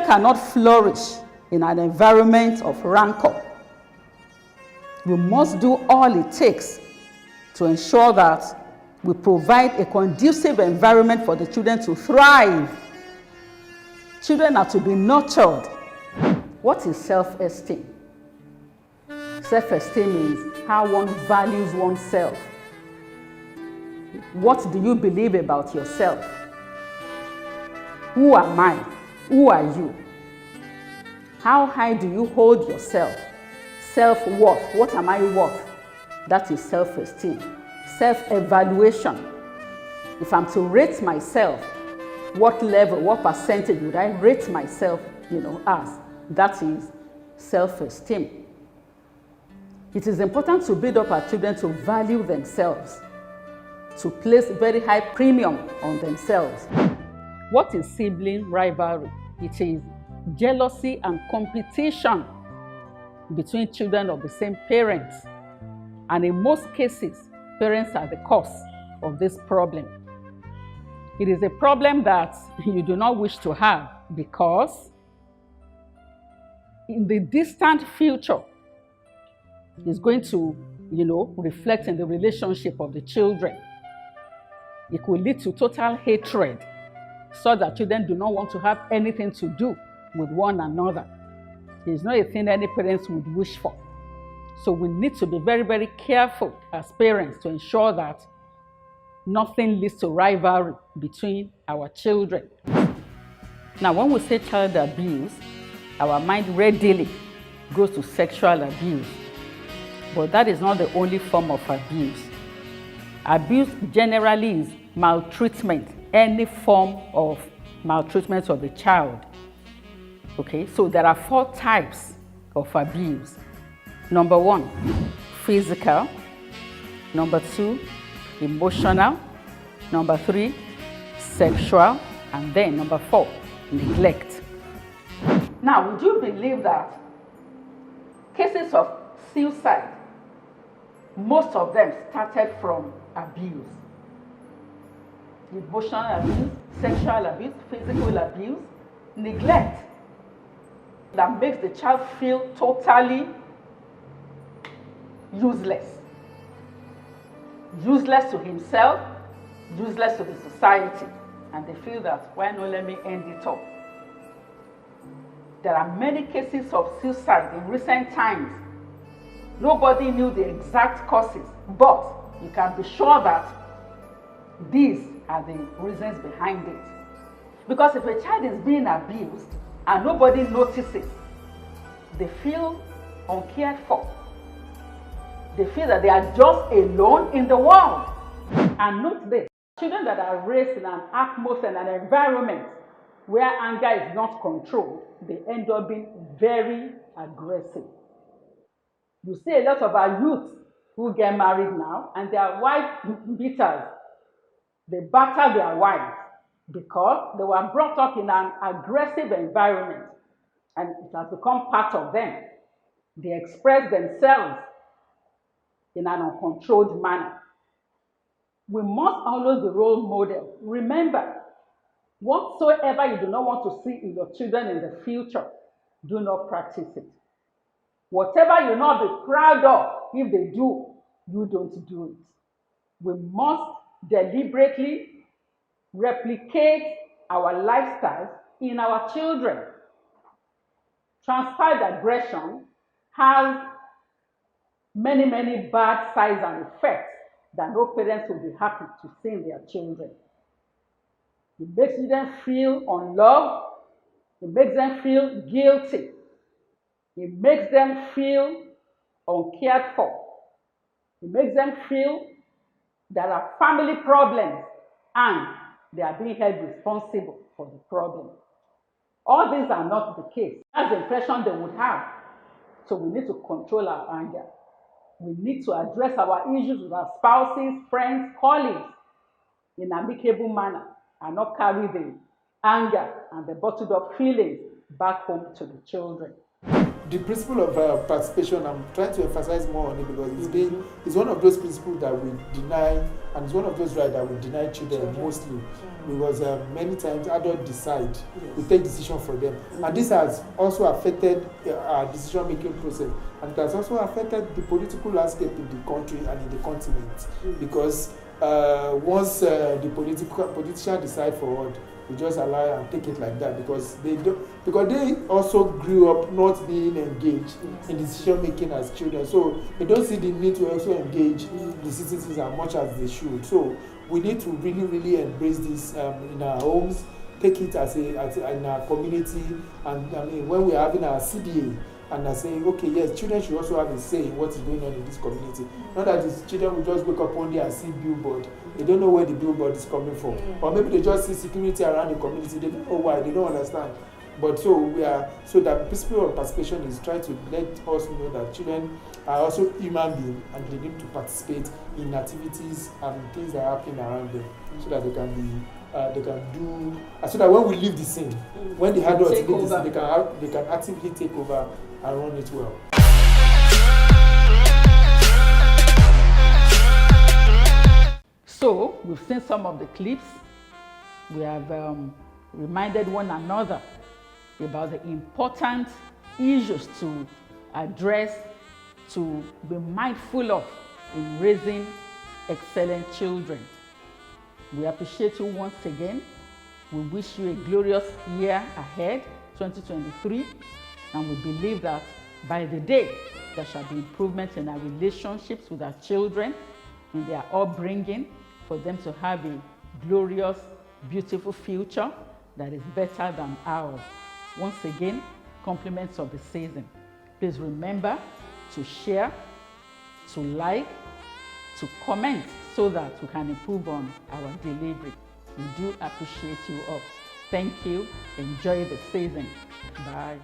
Children cannot flourish in an environment of rancor. We must do all it takes to ensure that we provide a conducive environment for the children to thrive. Children are to be nurtured. What is self-esteem? Self-esteem is how one values oneself. What do you believe about yourself? Who am I? Who are you? How high do you hold yourself? Self-worth. What am I worth? That is self-esteem. Self-evaluation. If I'm to rate myself, what level, what percentage would I rate myself, as? That is self-esteem. It is important to build up our children to value themselves, to place very high premium on themselves. What is sibling rivalry? It is jealousy and competition between children of the same parents. And in most cases, parents are the cause of this problem. It is a problem that you do not wish to have, because in the distant future, it's going to, reflect in the relationship of the children. It could lead to total hatred, so that children do not want to have anything to do with one another. It is not a thing any parents would wish for. So we need to be very, very careful as parents to ensure that nothing leads to rivalry between our children. Now, when we say child abuse, our mind readily goes to sexual abuse. But that is not the only form of abuse. Abuse generally is maltreatment, any form of maltreatment of a child. Okay, so there are 4 types of abuse. Number 1, physical. Number 2, emotional. Number 3, sexual. And then number 4, neglect. Now, would you believe that cases of suicide, most of them started from abuse? Emotional abuse, sexual abuse, physical abuse, neglect, that makes the child feel totally useless. Useless to himself, useless to the society. And they feel that, why not let me end it up? There are many cases of suicide in recent times. Nobody knew the exact causes, but you can be sure that these are the reasons behind it. Because if a child is being abused and nobody notices, they feel uncared for. They feel that they are just alone in the world. And note this, children that are raised in an atmosphere and an environment where anger is not controlled, they end up being very aggressive. You see a lot of our youths who get married now and they are wife beaters. They batter their wives because they were brought up in an aggressive environment and it has become part of them. They express themselves in an uncontrolled manner. We must always be role model. Remember, whatsoever you do not want to see in your children in the future, do not practice it. Whatever you not be proud of, if they do, you don't do it. We must deliberately replicate our lifestyles in our children. Transferred aggression has many, many bad sides and effects that no parents will be happy to see in their children. It makes them feel unloved. It makes them feel guilty. It makes them feel uncared for. It makes them feel there are family problems and they are being held responsible for the problem. All these are not the case. That's the impression they would have. So we need to control our anger. We need to address our issues with our spouses, friends, colleagues in an amicable manner and not carry the anger and the bottled up feelings back home to the children. The principle of participation, I'm trying to emphasize more on it because it's one of those principles that we deny, and it's one of those rights that we deny children mostly, because many times adults decide, we take decision for them, and this has also affected our decision making process, and it has also affected the political landscape in the country and in the continent, because once the politicians decide for what, we just allow and take it like that, because they also grew up not being engaged in decision making as children, so they don't see the need to also engage the citizens as much as they should. So we need to really embrace this in our homes, take it as in our community, and I mean when we are having our CBA, and are saying, okay, yes, children should also have a say in what is going on in this community. Not that these children will just wake up one day and see billboard. They don't know where the billboard is coming from. Or maybe they just see security around the community. They don't know why. They don't understand. But so the principle of participation is trying to let us know that children are also human beings and they need to participate in activities and things that are happening around them, so that they can do, so that when we leave the scene, when the adults leave the scene, they can actively take over and run it well. So we've seen some of the clips. We have reminded one another about the important issues to address, to be mindful of in raising excellent children. We appreciate you once again. We wish you a glorious year ahead, 2023, and we believe that by the day there shall be improvement in our relationships with our children, in their upbringing, for them to have a glorious, beautiful future that is better than ours. Once again, compliments of the season. Please remember to share, to like, to comment, so that we can improve on our delivery. We do appreciate you all. Thank you. Enjoy the season. Bye.